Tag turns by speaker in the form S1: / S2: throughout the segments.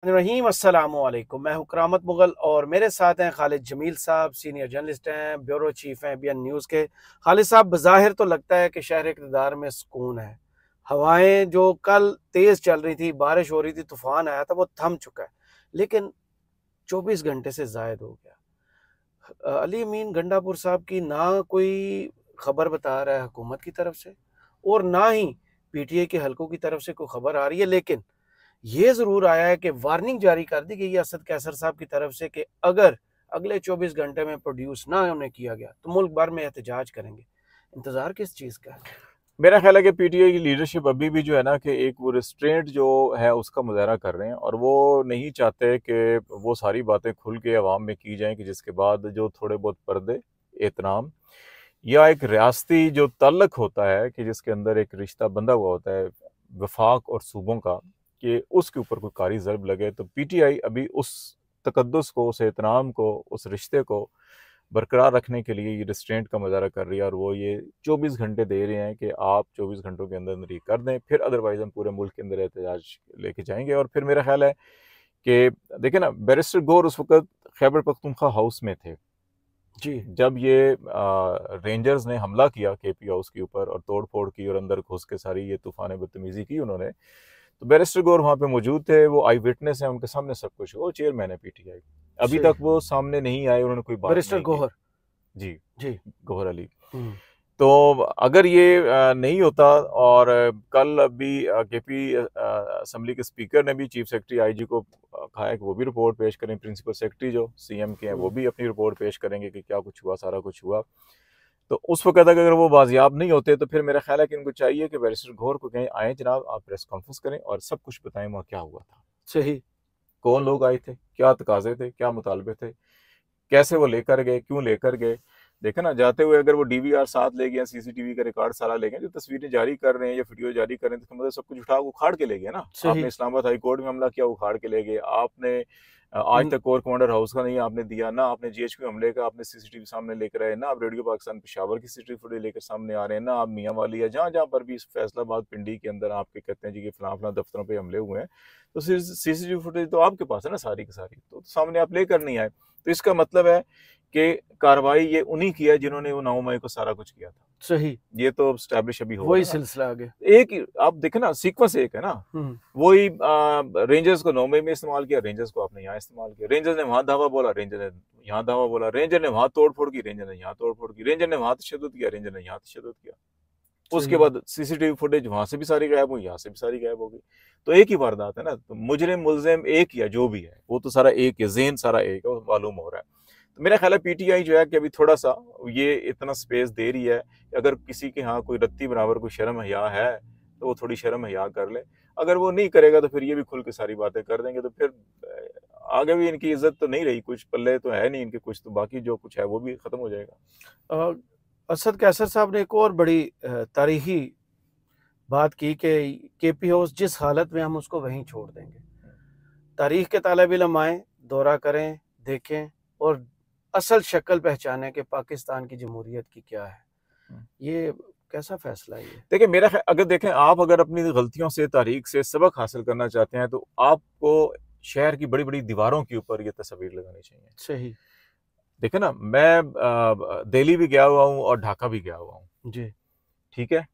S1: रहीम अस्सलाम वालेकुम। मैं हूं करामत मुगल और मेरे साथ हैं खालिद जमील साहब, सीनियर जर्नलिस्ट हैं, ब्यूरो चीफ हैं बीएन न्यूज़ के। खालिद साहब, बज़ाहिर तो लगता है कि शहर इक़्तिदार में सुकून है। हवाएं जो कल तेज़ चल रही थी, बारिश हो रही थी, तूफान आया था, वो थम चुका है, लेकिन 24 घंटे से ज़ायद हो गया। अली अमीन गंडापुर साहब की ना कोई खबर बता रहा है हुकूमत की तरफ से, और ना ही पीटीआई के हलकों की तरफ से कोई खबर आ रही है। लेकिन ये ज़रूर आया है कि वार्निंग जारी कर दी गई है असद कैसर साहब की तरफ से कि अगर अगले 24 घंटे में प्रोड्यूस ना उन्हें किया गया तो मुल्क भर में एहतजाज करेंगे। इंतज़ार किस चीज़ का है?
S2: मेरा ख्याल है कि पीटीआई की लीडरशिप अभी भी जो है ना कि एक वो रिस्ट्रेंट जो है उसका मुजाहरा कर रहे हैं और वो नहीं चाहते कि वो सारी बातें खुल के अवाम में की जाएं कि जिसके बाद जो थोड़े बहुत पर्दे एहतराम या एक रियासती जो तल्लक होता है कि जिसके अंदर एक रिश्ता बंधा हुआ होता है वफाक और सूबों का, कि उसके ऊपर कोई कारी ज़र्ब लगे। तो पीटीआई अभी उस तकद्दुस को, उस एहतराम को, उस रिश्ते को बरकरार रखने के लिए ये रिस्ट्रेंट का मुजाहरा कर रही है और वो ये 24 घंटे दे रहे हैं कि आप 24 घंटों के अंदर अंदर ये कर दें, फिर अदरवाइज हम पूरे मुल्क के अंदर एहतजाज लेके जाएंगे। और फिर मेरा ख्याल है कि देखिए ना, बैरिस्टर गौर उस वक्त खैबर पख्तूनख्वा हाउस में थे
S1: जी
S2: जब ये रेंजर्स ने हमला किया केपी हाउस के ऊपर और तोड़ फोड़ की और अंदर घुस के सारी ये तूफान बदतमीजी की उन्होंने। तो बैरिस्टर गौर वहाँ पे मौजूद थे, वो आई विटनेस है, उनके सामने सब कुछ। वो चेयरमैन है पीटीआई, अभी
S1: सही।
S2: तक वो सामने नहीं आए, उन्होंने कोई बात
S1: बैरिस्टर
S2: नहीं की।
S1: गोहर।
S2: जी,
S1: जी।
S2: गौहर अली।
S1: हम्म।
S2: तो अगर ये नहीं होता और कल अभी केपी असम्बली के स्पीकर ने भी चीफ सेक्रेटरी आईजी को कहा है कि वो भी रिपोर्ट पेश करें, प्रिंसिपल सेक्रेटरी जो सीएम के हैं वो भी अपनी रिपोर्ट पेश करेंगे कि क्या कुछ हुआ, सारा कुछ हुआ। तो उस वक्त अगर वो बाजियाब नहीं होते तो फिर मेरा ख्याल है कि इनको चाहिए कि बैरिस्टर घोर को कहें, आए जनाब, आप प्रेस कॉन्फ्रेंस करें और सब कुछ बताएं वहाँ क्या हुआ था,
S1: सही।
S2: कौन लोग आए थे, क्या तकाजे थे, क्या मुतालबे थे, कैसे वो लेकर गए, क्यों लेकर गए। देखे ना, जाते हुए अगर वो डीवीआर साथ ले गए, सीसीटीवी का रिकॉर्ड सारा ले गए, जो तस्वीरें जारी कर रहे हैं या वीडियो जारी कर रहे हैं, तो मतलब सब कुछ उठा उखाड़ के ले गए ना। आपने
S1: सही।
S2: इस्लामाबाद हाई कोर्ट में हमला किया, उखाड़ के ले गए आपने। आज तक कोर कमांडर हाउस का नहीं आपने दिया ना, आपने जीएचक्यू हमले का आपने सीसीटीवी सामने लेकर आए ना, आप रेडियो पाकिस्तान पेशावर की सीसीटीवी फुटेज लेकर सामने आ रहे हैं ना, आप मियां वाली या जहां जहां पर भी फैसलाबाद पिंडी के अंदर आपके कहते हैं जी कि फलां फलां दफ्तरों पे हमले हुए हैं, तो सीसीटीवी फुटेज तो आपके पास है ना सारी की सारी, तो सामने आप लेकर नहीं आए। तो इसका मतलब है कि कार्रवाई ये उन्हीं की है जिन्होंने वो 9 मई को सारा कुछ किया था।
S1: सही।
S2: ये तो स्टैब्लिश अभी हो
S1: वही
S2: रहा है ना।
S1: सिलसिला आगे।
S2: एक ही आप देखे ना, सीक्वेंस एक है ना।
S1: हम्म।
S2: वही रेंजर्स को 9 मई में इस्तेमाल किया, रेंजर्स को आपने यहाँ इस्तेमाल किया। रेंजर्स ने वहां धावा बोला, रेंजर ने यहाँ धावा बोला। रेंजर ने वहां तोड़ फोड़ की, रेंजर ने यहाँ तोड़ फोड़ की। रेंजर ने वहां तशद्दुद किया, रेंजर ने यहाँ तशद्दुद किया। उसके
S1: सही।
S2: बाद सीसीटीवी फुटेज वहां से भी सारी गायब हुई, यहाँ से भी सारी गायब हो गई। तो एक ही वारदात है ना, तो मुजरिम मुलजिम एक ही है, जो भी है वो तो सारा एक है, जेन सारा एक है, वो मालूम हो रहा है। तो मेरा ख्याल है पीटीआई जो है कि अभी थोड़ा सा ये इतना स्पेस दे रही है कि अगर किसी के यहाँ कोई रत्ती बराबर कोई शर्म हया है तो वो थोड़ी शर्म हया कर ले। अगर वो नहीं करेगा तो फिर ये भी खुल के सारी बातें कर देंगे, तो फिर आगे भी इनकी इज्जत तो नहीं रही, कुछ पल्ले तो है नहीं इनके कुछ, तो बाकी जो कुछ है वो भी खत्म हो जाएगा।
S1: असद कैसर साहब ने एक और बड़ी तारीखी बात की कि केपी हाउस जिस हालत में हम उसको वहीं छोड़ देंगे। तारीख के तालिब इल्म आए, दौरा करें, देखें और असल शक्ल पहचाने कि पाकिस्तान की जमहूरियत की क्या है। ये कैसा फैसला है ये?
S2: देखिए मेरा अगर देखें, आप अगर अपनी गलतियों से, तारीख से सबक हासिल करना चाहते हैं तो आपको शहर की बड़ी बड़ी दीवारों के ऊपर ये तस्वीर लगानी चाहिए।
S1: सही।
S2: देखे ना, मैं दिल्ली भी गया हुआ हूँ और ढाका भी गया हुआ हूँ।
S1: जी।
S2: ठीक है,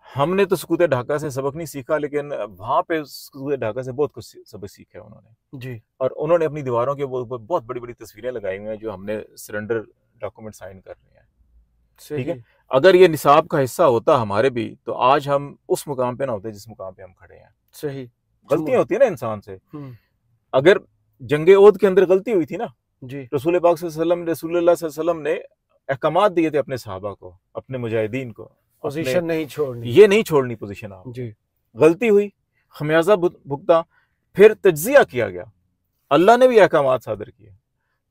S2: हमने तो सकूत ढाका से सबक नहीं सीखा, लेकिन वहां पे सकूत ढाका से बहुत कुछ सबक सीखा है उन्होंने।
S1: जी।
S2: और उन्होंने अपनी दीवारों के बहुत बड़ी बड़ी तस्वीरें लगाई हुई हैं जो हमने सरेंडर डॉक्यूमेंट साइन कर रहे हैं। ठीक है,
S1: सही।
S2: अगर ये निसाब का हिस्सा होता हमारे भी, तो आज हम उस मुकाम पे ना होते जिस मुकाम पे हम खड़े हैं।
S1: सही।
S2: गलतियां होती है ना इंसान से।
S1: हम्म।
S2: अगर जंगे ओद के अंदर गलती हुई थी ना,
S1: जी।
S2: रसूल पाक सल्लल्लाहु अलैहि वसल्लम ने अहकामात दिए थे अपने सहाबा को, अपने मुजाहिदीन को, अपने,
S1: पोजीशन नहीं छोड़नी।
S2: ये नहीं छोड़नी पोजीशन आप।
S1: जी।
S2: गलती हुई, खमियाजा भुगता, फिर तज्जिया किया गया, अल्लाह ने भी अहकामात सादर किए।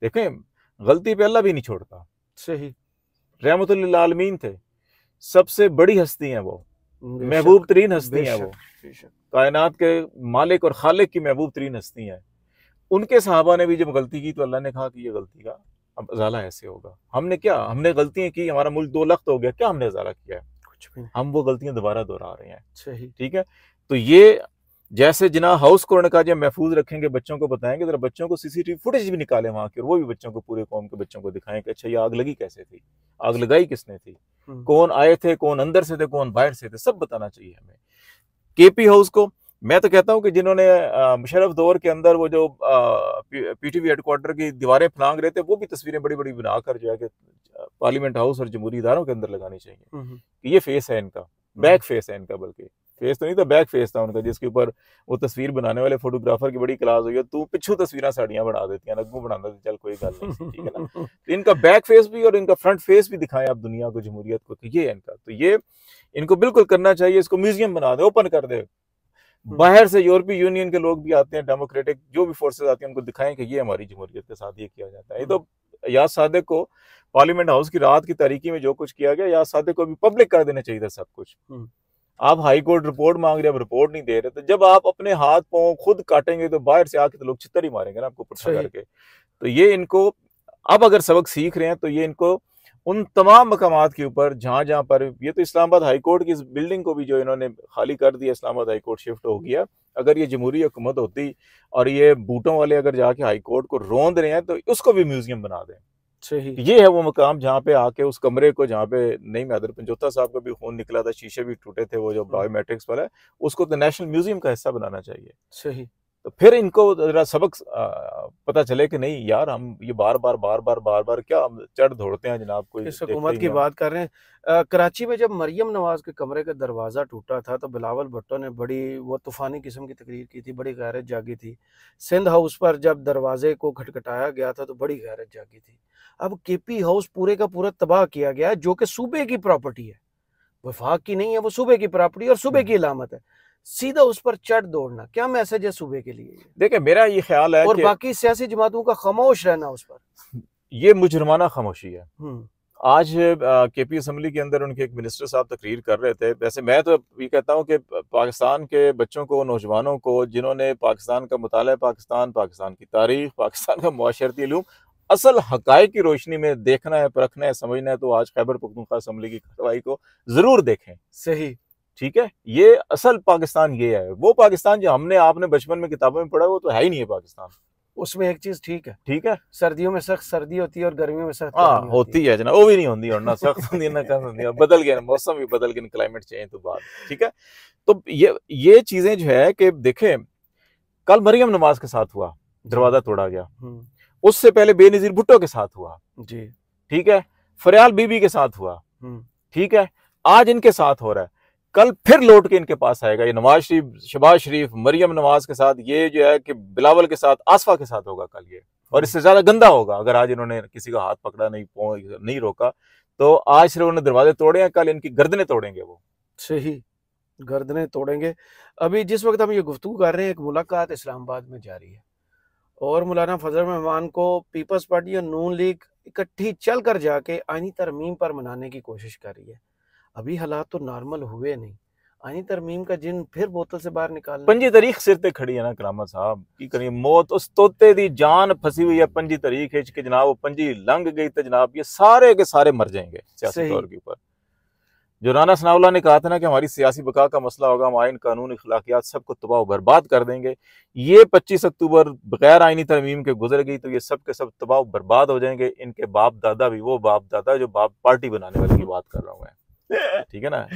S2: देखें, गलती पे अल्लाह भी नहीं छोड़ता।
S1: सही।
S2: रहमतुल लिल आलमीन थे, सबसे बड़ी हस्ती हैं वो, महबूब
S1: बेशक।
S2: तरीन हस्ती हैं वो,
S1: बेशक। बेशक।
S2: कायनात के मालिक और खालिक की महबूब तरीन हस्ती हैं। उनके सहाबा ने भी जब गलती की तो अल्लाह ने कहा कि ये गलती का अब अजाला ऐसे होगा। हमने क्या, हमने गलतियां की, हमारा मुल्क 2 लाख हो गया, क्या हमने अजाला किया है?
S1: कुछ भी नहीं।
S2: हम वो गलतियां दोबारा दोहरा रहे हैं।
S1: सही।
S2: ठीक है, तो ये जैसे जिना हाउस को उन्होंने कहा जब महफूज रखेंगे, बच्चों को बताएंगे, जरा बच्चों को सीसीटीवी फुटेज भी निकाले वहां की, और वो भी बच्चों को, पूरे कौम के बच्चों को दिखाएं कि अच्छा ये आग लगी कैसे थी, आग लगाई किसने थी, कौन आए थे, कौन अंदर से थे, कौन बाहर से थे, सब बताना चाहिए हमें। केपी हाउस को मैं तो कहता हूं कि जिन्होंने मुशर्रफ दौर के अंदर वो जो पीटीवी हेडक्वार्टर की दीवारें फलांग रहे थे, वो भी तस्वीरें बड़ी बड़ी बनाकर जो है कि पार्लियामेंट हाउस और जमहूरी इदारों के अंदर लगानी चाहिए। ये फेस है इनका, बैक फेस है इनका, बल्कि फेस तो नहीं था, बैक फेस था उनका, जिसके ऊपर वो तस्वीर बनाने वाले फोटोग्राफर की बड़ी क्लास हुई है, तू पिछू तस्वीर साड़ियां बढ़ा देती है, अगू बना देती, चल कोई गल नहीं, ठीक है ना। तो इनका बैक फेस भी और इनका फ्रंट फेस भी दिखाएं आप दुनिया को, जमहूरियत को, ये है इनका। तो ये इनको बिल्कुल करना चाहिए, इसको म्यूजियम बना दे, ओपन कर दे, बाहर से यूरोपीय यूनियन के लोग भी आते हैं, डेमोक्रेटिक जो भी फोर्सेस आती हैं, उनको दिखाएं कि ये हमारी जमहूरियत के साथ ये किया जाता है। ये तो याद सादिक को पार्लियामेंट हाउस की रात की तारीकी में जो कुछ किया गया, याद सादिक को भी पब्लिक कर देना चाहिए था सब कुछ। आप हाई कोर्ट रिपोर्ट मांग रहे, अब रिपोर्ट नहीं दे रहे, तो जब आप अपने हाथ पांव खुद काटेंगे तो बाहर से आके तो लोग छितर ही मारेंगे ना आपको पुट्ठा करके। तो ये इनको अब अगर सबक सीख रहे हैं तो ये इनको उन तमाम मकामात के ऊपर जहां जहां पर, ये तो इस्लामाबाद हाई कोर्ट की इस बिल्डिंग को भी जो इन्होंने खाली कर दिया, इस्लामाबाद हाई कोर्ट शिफ्ट हो गया, अगर ये जमहूरी हुकूमत होती और ये बूटों वाले अगर जाके हाई कोर्ट को रोंद रहे हैं तो उसको भी म्यूजियम बना दें।
S1: सही।
S2: ये है वो मकाम जहाँ पे आके उस कमरे को, जहाँ पे नहीं मैदर पंजोता साहब का भी खून निकला था, शीशे भी टूटे थे, वो जो बायोमेट्रिक्स वाला है, उसको तो नेशनल म्यूजियम का हिस्सा बनाना चाहिए।
S1: सही।
S2: तो फिर इनको जरा सबक पता चले कि नहीं यार, हम ये बार बार क्या हम चढ़ दौड़ते हैं जनाब, कोई
S1: इस हुकूमत की बात कर रहे हैं। कराची में जब मरियम नवाज के कमरे का दरवाज़ा टूटा था तो बिलावल भुट्टो ने बड़ी वो तूफ़ानी किस्म की तकरीर की थी, बड़ी गैरत जागी थी। सिंध हाउस पर जब दरवाजे को खटखटाया गया था तो बड़ी गैरत जागी थी। अब केपी हाउस पूरे का पूरा तबाह किया गया है, जो कि सूबे की प्रॉपर्टी है, वफाक की नहीं है, वो सूबे की प्रॉपर्टी और सूबे की इलामत है। सीधा उस पर चढ़ दौड़ना क्या मैसेज है सूबे के लिए?
S2: देखिए मेरा ये ख्याल है,
S1: और बाकी सियासी जमातों का खामोश रहना उस पर,
S2: ये मुजरमाना खामोशी है। आज केपी असम्बली के अंदर उनके एक मिनिस्टर साहब तकरीर कर रहे थे। वैसे मैं तो ये कहता हूँ कि पाकिस्तान के बच्चों को, नौजवानों को, जिन्होंने पाकिस्तान का मुताला, पाकिस्तान की तारीख, पाकिस्तान का मुआशरती इल्म असल हकायक की रोशनी में देखना है, परखना है, समझना है, तो आज खैबर पख्तूनख्वा असम्बली की कार्रवाई को जरूर देखें।
S1: सही,
S2: ठीक है। ये असल पाकिस्तान ये है, वो पाकिस्तान जो हमने आपने बचपन में किताबों में पढ़ा वो तो है ही नहीं है पाकिस्तान।
S1: उसमें एक चीज ठीक है, सर्दियों में सख्त सर्दी होती है और गर्मियों में सख्त
S2: गर्मी होती है जना, वो भी नहीं होती, और ना सख्त होती है ना कम होती है, बदल गया मौसम भी, बदल गया क्लाइमेट चेंज तो बात, ठीक है। तो ये चीजें जो है कि देखें, कल मरियम नवाज के साथ हुआ, दरवाजा तोड़ा गया, उससे पहले बेनजीर भुट्टो के साथ हुआ जी, ठीक है, फरियाल बीबी के साथ हुआ, ठीक है, आज इनके साथ हो रहा है, कल फिर लौट के इनके पास आएगा। ये नवाज शरीफ, शहबाज शरीफ, मरियम नवाज के साथ, ये जो है कि बिलावल के साथ, आसफा के साथ होगा कल ये, और इससे ज्यादा गंदा होगा अगर आज इन्होंने किसी का हाथ पकड़ा नहीं रोका। तो आज सिर्फ उन्होंने दरवाजे तोड़े हैं, कल इनकी गर्दनें तोड़ेंगे वो।
S1: सही, गर्दनें तोड़ेंगे। अभी जिस वक्त हम ये गुफ्तगू कर रहे हैं, एक मुलाकात इस्लामाबाद में जारी है और मौलाना फजल रहमान को पीपल्स पार्टी और नून लीग इकट्ठी चल कर जाके आईनी तरमीम पर मनाने की कोशिश कर रही है। अभी हालात तो नॉर्मल हुए नहीं, आईनी तरमीम का जिन फिर बोतल से बाहर निकालना।
S2: पंजी तारीख सिर ते खड़ी है ना करामत साहब, की करिए, मौत उस तोते दी जान फंसी हुई है पंजी तारीख है कि जनाब वो पंजी लंघ गई तो जनाब ये सारे के सारे मर जाएंगे सियासी तौर के ऊपर। जो राना सनाउल्लाह ने कहा था ना कि हमारी सियासी बका का मसला होगा, हम आइन, कानून, इखलाकियात सबको तबाह बर्बाद कर देंगे, ये 25 अक्टूबर बगैर आइनी तरमीम के गुजर गई तो ये सब के सब तबाह बर्बाद हो जाएंगे। इनके बाप दादा भी वो बाप दादा जो बाप पार्टी बनाने वाले की बात कर रहा हूँ मैं, ठीक है ना,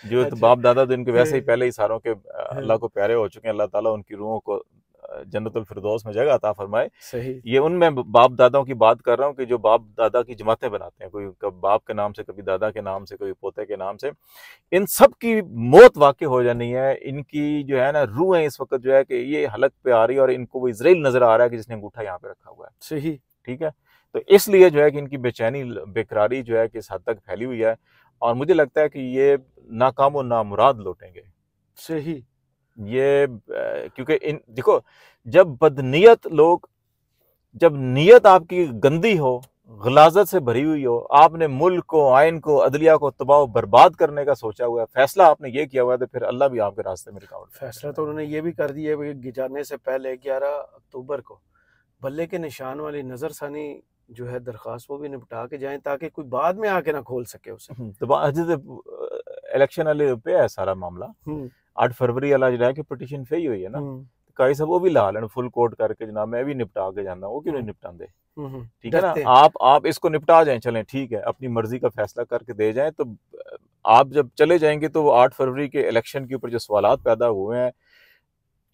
S2: जो तो बाप दादा तो इनके वैसे ही पहले ही सारों के अल्लाह को प्यारे हो चुके हैं, अल्लाह ताला उनकी रूहों को जन्नतुल फिरदौस में जगह अता फरमाए।
S1: सही,
S2: ये उनमें बाप दादाओं की बात कर रहा हूँ कि जो बाप दादा की जमातें बनाते हैं, कोई कभी बाप के नाम से, कभी दादा के नाम से, कोई पोते के नाम से, इन सब की मौत वाक़ई हो जानी है। इनकी जो है ना रूहें इस वक्त जो है कि ये हलक पे आ रही है और इनको वो इजराइल नजर आ रहा है कि जिसने अंगूठा यहाँ पे रखा हुआ है।
S1: सही,
S2: ठीक है। तो इसलिए जो है कि इनकी बेचैनी, बेकरारी जो है कि इस हद तक फैली हुई है और मुझे लगता है कि ये नाकाम और नामुराद लौटेंगे।
S1: सही,
S2: ये क्योंकि इन देखो, जब बदनीयत लोग, जब नीयत आपकी गंदी हो, गलाजत से भरी हुई हो, आपने मुल्क को, आइन को, अदलिया को तबाह बर्बाद करने का सोचा हुआ है, फैसला आपने ये किया हुआ है, तो फिर अल्लाह भी आपके रास्ते में रुकावट।
S1: फैसला तो उन्होंने ये भी कर दिया है कि जाने से पहले 11 अक्टूबर को बल्ले के निशान वाली नजरसानी जो है दरखास्त वो भी निपटा के जाएं ताकि कोई बाद में आके ना खोल सके उसे।
S2: तो इलेक्शन वाले पे है सारा मामला। 8 फरवरी वाला जो है कि पिटीशन फही हुई है ना, काई साहब वो भी ला लेन फुल कोर्ट करके जनाब मैं भी निपटा के जाना, वो क्यों नहीं निपटाते? ठीक है ना, आप इसको निपटा जाएं, चलें ठीक है, अपनी मर्जी का फैसला करके दे जाएं। तो आप जब चले जाएंगे तो 8 फरवरी के इलेक्शन के ऊपर जो सवालात पैदा हुए हैं,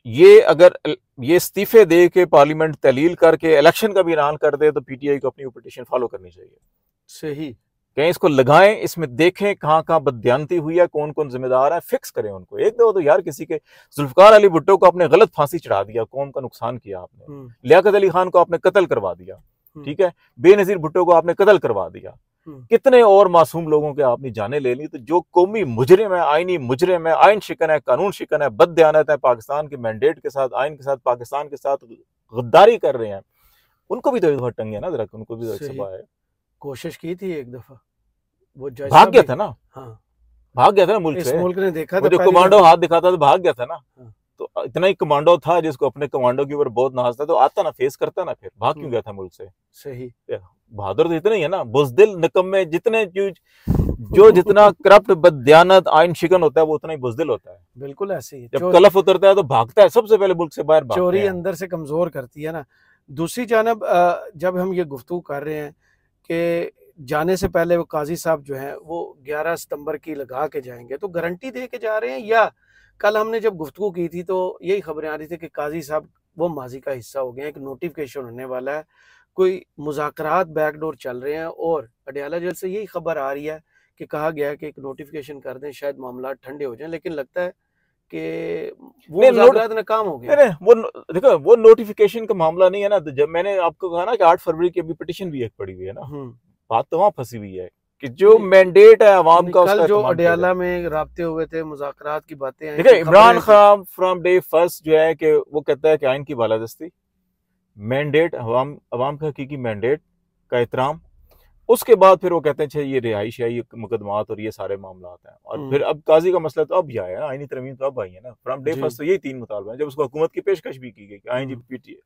S2: ये अगर ये इस्तीफे दे के पार्लियामेंट तहलील करके इलेक्शन का भी ऐलान कर दे तो पीटीआई को अपनी पिटीशन फॉलो करनी चाहिए।
S1: सही,
S2: कहीं इसको लगाएं, इसमें देखें कहाँ कहाँ बददियानती हुई है, कौन कौन जिम्मेदार है, फिक्स करें उनको। एक दो तो यार किसी के जुल्फकार अली भुट्टो को आपने गलत फांसी चढ़ा दिया, कौम का नुकसान किया आपने, लियाकत अली खान को आपने कत्ल करवा दिया, ठीक है, बेनजीर भुट्टो को आपने कत्ल करवा दिया, कितने और मासूम लोगों के आपने जाने ले ली। तो जो कौमी मुजरिम है, आईनी मुजरिम है, आइन शिकन है, कानून शिकन है, बददियानत है, पाकिस्तान के मैंडेट के साथ, आइन के साथ, पाकिस्तान के साथ गद्दारी कर रहे हैं, उनको भी तो एक दफा टंगे ना जरा, उनको भी तो सभा है।
S1: कोशिश की थी एक दफा, वो
S2: भाग गया था ना,
S1: हाँ
S2: भाग गया था ना मुल्क से।
S1: मुल्क ने देखा
S2: था, जो कमांडो हाथ दिखाता तो भाग गया था ना। तो इतना ही कमांडो था जिसको अपने कमांडो के ऊपर बहुत नाज था, तो आता ना, फेस करता ना, फिर भाग क्यों गया था मुल्क से?
S1: सही,
S2: बहादुर तो इतने ही है ना, बुजदिल निकम्मे जितने जो जितना करप्ट बददियानत आइन शिकन होता है वो उतना ही बुजदिल होता है।
S1: बिल्कुल ऐसे ही,
S2: जब कलफ उतरता है तो भागता है, सबसे पहले मुल्क से बाहर भागता है।
S1: चोरी अंदर से कमजोर करती है ना। दूसरी जानब जब हम ये गुफ्तगू कर रहे हैं कि जाने से पहले वो काजी साहब जो हैं वो 11 सितंबर की लगा के जाएंगे, तो गारंटी दे के जा रहे हैं, या कल हमने जब गुफ्तगू की थी तो यही खबरें आ रही थी कि काजी साहब वो माजी का हिस्सा हो गए हैं, एक नोटिफिकेशन होने वाला है, कोई मुज़ाकरात बैकडोर चल रहे हैं, और अडयाला जेल से यही खबर आ रही है कि कहा गया है कि एक नोटिफिकेशन कर दें, शायद मामला ठंडे हो जाएं, लेकिन लगता है कि वो मुज़ाकरात नाकाम हो गए।
S2: वो देखो वो नोटिफिकेशन का मामला नहीं है ना। जब मैंने आपको कहा ना कि 8 फरवरी की अभी पिटीशन भी एक पड़ी हुई है ना, बात तो वहां फंसी हुई है कि जो मैंडेट है अवाम का,
S1: कल जो अडयाला में राब्ते हुए थे, मुज़ाकरात की बातें हैं।
S2: देखिए Imran Khan from day first जो है कि वो कहता है कि आइन की बालादस्ती, मैंडेट अवाम का हकीकी मैंडेट का एहतराम, उसके बाद फिर वो कहते हैं ये रिहाइशी मुकदमात और ये सारे मामला हैं। और फिर अब काजी का मसला तो अब भी आया ना, आईनी तरमीम तो अब आई है ना। फ्रॉम डे फर्स्ट तो यही 3 मुतालबे हैं। जब उसको हुकूमत की पेशकश भी की गई कि आईजी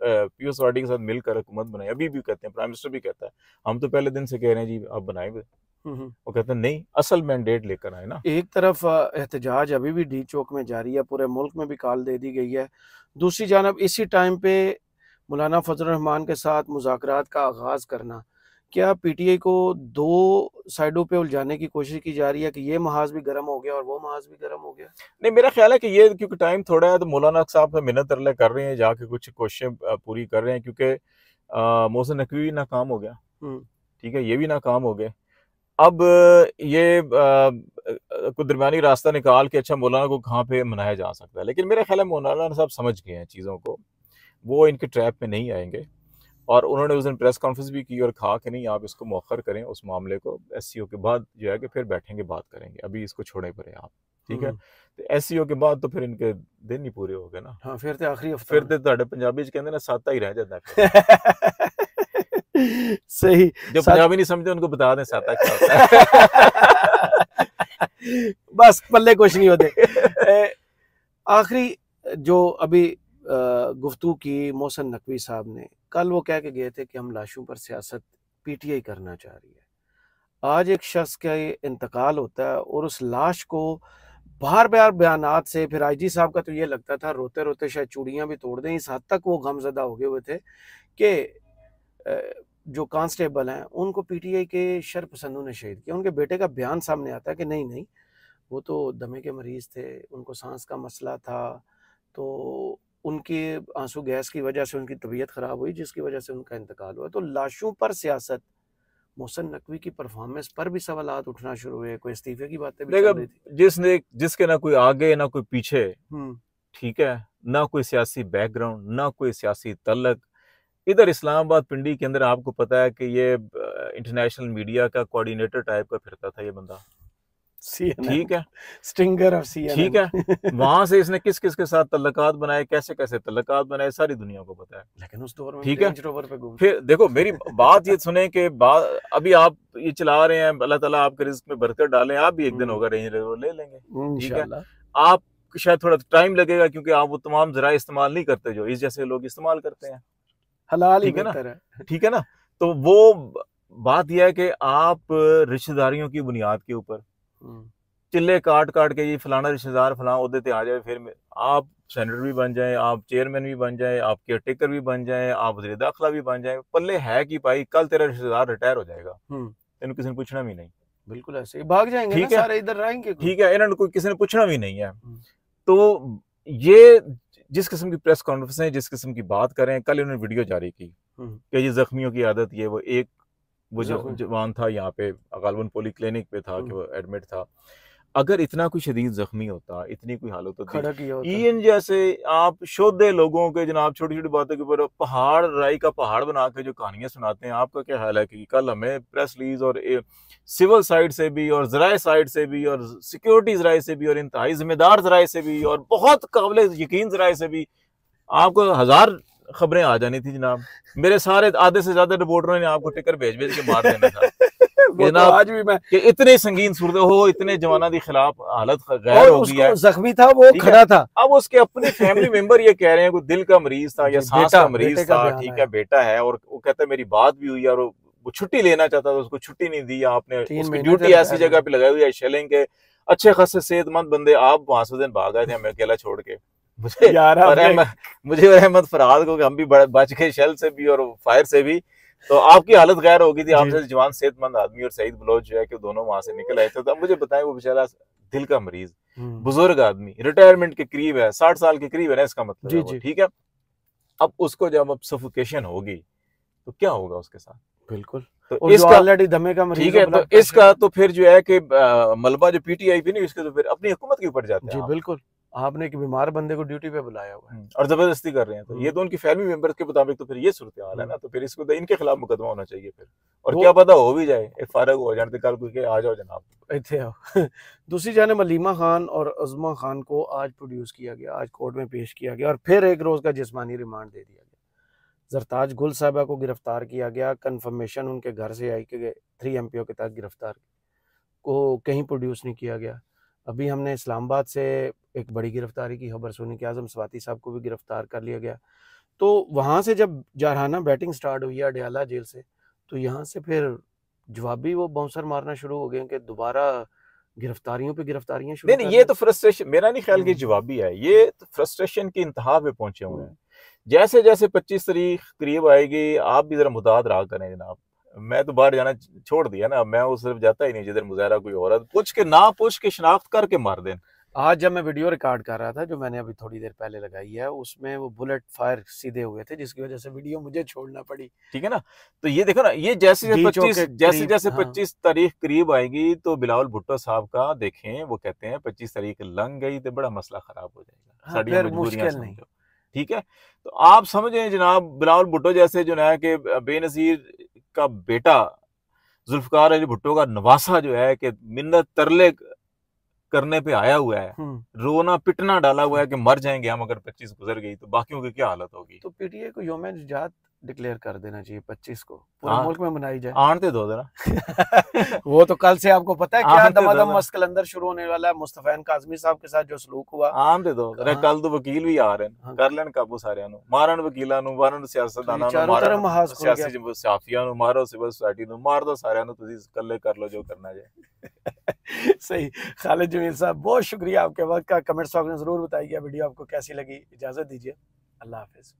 S2: पीयूष वाडी के साथ मिलकर हुकूमत बनाए, अभी भी कहते हैं, प्राइम मिनिस्टर भी कहता है हम तो पहले दिन से कह रहे हैं जी आप बनाए, वो कहते हैं नहीं असल मैंडेट लेकर आए ना।
S1: एक तरफ एहतजाज अभी भी डी चौक में जारी है, पूरे मुल्क में भी कॉल दे दी गई है। दूसरी जानब इसी टाइम पे मौलाना फजल रहमान के साथ मुज़ाकरात का आगाज करना, क्या पीटीआई को दो साइडों पे उलझाने की कोशिश की जा रही है कि ये महाज भी गर्म हो गया और वो महाज भी गर्म हो गया?
S2: नहीं, मेरा ख्याल है कि ये क्योंकि टाइम थोड़ा है तो मौलाना साहब से मिन्नत तरले कर रहे हैं, जाके कुछ कोशिशें पूरी कर रहे हैं, क्योंकि मोहसिन नकवी नाकाम हो गया, ठीक है, ये भी नाकाम हो गए। अब ये कोई दरमियानी रास्ता निकाल के अच्छा मौलाना को कहाँ पे मनाया जा सकता है। लेकिन मेरा ख्याल है मौलाना साहब समझ गए हैं चीज़ों को, वो इनके ट्रैप में नहीं आएंगे। और उन्होंने उस दिन प्रेस कॉन्फ्रेंस भी की और कहा कि नहीं आप इसको मौखर करें, उस मामले को एससीओ के बाद जो है कि फिर बैठेंगे बात करेंगे, अभी इसको छोड़े पड़े आप, ठीक है। तो एससीओ के बाद तो फिर इनके दिन ही पूरे हो गए ना।
S1: हाँ, फिर तो आखिरी हफ्ता,
S2: फिर तो ਤੁਹਾਡੇ पंजाबी च कहते ना साता ही रह जाता है।
S1: सही,
S2: जो पंजाबी नहीं समझते उनको बता दें साता क्या होता है।
S1: बस पल्ले कुछ नहीं होते। आखिरी जो अभी गुफ्तगू की मोहसिन नकवी साहब ने, कल वो कह के गए थे कि हम लाशों पर सियासत पीटीआई करना चाह रही है। आज एक शख्स का इंतकाल होता है और उस लाश को बार बार बयानात से, फिर आईजी साहब का तो ये लगता था रोते रोते शायद चूड़ियाँ भी तोड़ दें, इस हद तक वो गमजदा हो गए हुए थे कि जो कांस्टेबल हैं उनको पीटीआई के शरपसंदों ने शहीद किया। उनके बेटे का बयान सामने आता है कि नहीं नहीं वो तो दमे के मरीज थे, उनको सांस का मसला था, तो उनके आंसू गैस की वजह से उनकी तबीयत ख़राब हुई जिसकी वजह से उनका इंतकाल हुआ। तो लाशों पर सियासत, मोहसिन नकवी की परफॉर्मेंस पर भी सवालात उठना शुरू हुए, कोई इस्तीफे की बातें भी चल रही थी।
S2: जिसके ना कोई आगे ना कोई पीछे, ठीक है, ना कोई सियासी बैकग्राउंड, ना कोई सियासी तल्लक। इधर इस्लामाबाद पिंडी के अंदर आपको पता है कि ये इंटरनेशनल मीडिया का कोऑर्डिनेटर टाइप का फिरता था ये बंदा, ठीक है,
S1: स्टिंगर ऑफ CNN,
S2: ठीक है। वहां से इसने किस किस के साथ तल्लकात बनाए, कैसे कैसे तल्लकात बनाए, सारी दुनिया को पता है।
S1: लेकिन उस दौर में
S2: ठीक है, फिर देखो मेरी बात ये सुने कि अभी आप ये चला रहे हैं, अल्लाह ताला आपके रिस्क में बरकत डालें, आप भी एक दिन होगा रेंज रोवर ले लेंगे, ठीक है। आप शायद थोड़ा टाइम लगेगा क्योंकि आप वो तमाम जरा इस्तेमाल नहीं करते जो इस जैसे लोग इस्तेमाल करते हैं,
S1: हलाल ही
S2: ठीक है ना,
S1: ठीक
S2: है ना। तो वो बात यह है कि आप रिश्तेदारियों की बुनियाद के ऊपर चिल्ले काट काट के ये फलाना रिश्तेदार फलाना ओहदे ते आ जाए, फिर आप सेनेटर भी बन जाए, आप चेयरमैन भी बन जाए, आप केयर टेकर भी बन जाए, आप वज़ीर दाखिला भी बन जाए, पल्ले है कि भाई कल तेरा रिश्तेदार रिटायर हो जाएगा, तेन किसी ने पूछना भी नहीं।
S1: बिल्कुल ऐसे ही भाग जाएंगे ना, सारे इधर रहेंगे।
S2: ठीक है, इन्होंने कोई किसी ने पूछना भी नहीं है। तो ये जिस किस्म की प्रेस कॉन्फ्रेंस है, जिस किस्म की बात करें, कल इन्होंने वीडियो जारी की कि ये जख्मियों की आदत, ये वो एक वो जो जवान था यहाँ पे गालवन पोली क्लिनिक पे था कि वो एडमिट था, अगर इतना कोई शदीद जख्मी होता, इतनी कोई हालत होती, इन जैसे आप शोधे लोगों के जनाब छोटी छोटी बातों के ऊपर पहाड़ राई का पहाड़ बना के जो कहानियां सुनाते हैं, आपका क्या हाल है कि कल हमें प्रेस रिलीज और सिविल साइड से भी और ज़राए साइड से भी और सिक्योरिटी ज़राए से भी और इंतहाई जिम्मेदार ज़राए से भी और बहुत काबिल यकीन ज़राए से भी आपको 1000 खबरें आ जानी थी जनाब। मेरे सारे आधे से ज्यादा रिपोर्टरों ने आपको टिकर भेज भेज के मार देना था जनाब। आज भी मैं कि इतने संगीन सूरत हो, इतने जवाना के खिलाफ हालत गैर हो गई है,
S1: जख्मी था वो, खड़ा था।
S2: अब उसके अपने फैमिली मेंबर ये कह रहे हैं कोई दिल का मरीज था या सांस का मरीज था, ठीक है बेटा है, और वो कहता है मेरी बात भी हुई और वो छुट्टी लेना चाहता था, उसको छुट्टी नहीं दी आपने, उसकी ड्यूटी ऐसी जगह पे लगाई हुई है शेलिंग के, अच्छे खासे सेहतमंद बंदे, आप वहां से दिन भाग गए थे हमें अकेला छोड़ के। मुझे और अहमद फरहाद को हम भी बच गए शेल से भी और फायर से भी, तो आपकी हालत गैर हो गई थी। आप जैसे जवान सेहतमंद आदमी और सईद बलोच जो है कि दोनों वहां से निकल आए थे, तो अब मुझे बताएं वो बेचारा दिल का मरीज बुजुर्ग आदमी रिटायरमेंट के करीब है, 60 साल के करीब है ना, इसका मतलब ठीक है। अब उसको जब अब सफोकेशन होगी तो क्या होगा उसके साथ?
S1: बिल्कुल, तो इसका ऑलरेडी दमे का मरीज
S2: ठीक है, तो इसका तो फिर जो है कि मलबा जो पीटीआई भी नहीं, इसके तो फिर अपनी हुकूमत के ऊपर जाते हैं।
S1: जी बिल्कुल, आपने एक बीमार बंदे को ड्यूटी पे बुलाया हुआ है
S2: और जबरदस्ती कर रहे हैं, तो ये तो उनकी फैमिली मेंबर्स के मुताबिक तो फिर ये सूरत हाल है ना, तो फिर इसको तो इनके खिलाफ मुकदमा होना चाहिए फिर, और क्या पता हो भी जाए, एक फारग हो जाने कल कोई आ जाओ जनाब
S1: इतने आओ। दूसरी जानिब मलीमा खान और अज़मा खान को आज प्रोड्यूस किया गया, आज कोर्ट में पेश किया गया और फिर एक रोज का जिस्मानी रिमांड दे दिया गया। जरताज गुल साहिबा को गिरफ्तार किया गया, कन्फर्मेशन उनके घर से आई कि 3 MPO के तहत गिरफ्तार को कहीं प्रोड्यूस नहीं किया गया। अभी हमने इस्लामाबाद से एक बड़ी गिरफ्तारी की खबर सुनी कि आजम स्वाति साहब को भी गिरफ्तार कर लिया गया। तो वहाँ से जब जारहाना बैटिंग स्टार्ट हुई अडयाला जेल से, तो यहाँ से फिर जवाबी वो बाउंसर मारना शुरू हो गए कि दोबारा गिरफ्तारियों पे गिरफ्तारियां शुरू।
S2: नहीं, ये तो फ्रस्ट्रेशन, मेरा नहीं ख्याल कि जवाबी है, ये तो फ्रस्ट्रेशन की इंतहा पे पहुंचे हुए हैं। जैसे जैसे 25 तारीख करीब आएगी, आप भी जरा मुताद रहा करें जनाब। मैं तो बाहर जाना छोड़ दिया ना, मैं उस तरफ जाता ही नहीं जिधर मुजाहरा कोई औरत पूछ के ना पूछ के शनाख्त करके मार दें।
S1: आज जब मैं वीडियो रिकॉर्ड कर रहा था जो मैंने अभी थोड़ी देर पहले लगाई है, उसमें वो बुलेट फायर सीधे हुए थे, जिसकी वजह से वीडियो मुझे छोड़ना पड़ी।
S2: ठीक है ना, तो ये देखो ना, ये जैसे 25 तारीख करीब आएगी तो बिलावल भुट्टो साहब का देखें, वो कहते हैं 25 तारीख लंघ गई तो बड़ा मसला खराब हो जाएगा, साड़ी मजबूरियां समझो। ठीक है, तो आप समझें जनाब, बिलावल भुट्टो जैसे जो है कि बेनजीर का बेटा जुल्फकार अली भुट्टो का नवासा जो है कि मिन्नत तरले करने पे आया हुआ है, रोना पिटना डाला हुआ है कि मर जाएंगे हम अगर 25 गुजर गई तो बाकियों की क्या हालत होगी।
S1: तो पीटीआई को यौम निजात डिक्लेयर कर देना चाहिए 25 को, पूरे मुल्क में मनाई जाए।
S2: आनते दो जरा।
S1: वो तो कल से आपको पता है क्या दमादम मस्त कलंदर शुरू होने वाला है मुस्तफैन काज़मी साहब के साथ जो सलूक हुआ।
S2: आनते दो, कल तो वकील भी आ रहे हैं, कर लेन काबू सारियां नु, मारन वकीलां नु, मारन सियासतदानां नु, मारन सियासी सहाफियां नु, मारो सिविल सोसाइटी नु, मार दो सारियां नु, तुसी कल्ले कर लो जो करना जाए।
S1: सही। खालिद जमील साहब बहुत शुक्रिया आपके वक्त का, कमेंट्स बॉक्स में जरूर बताइए वीडियो आपको कैसी लगी। इजाजत दीजिए, अल्लाह हाफिज।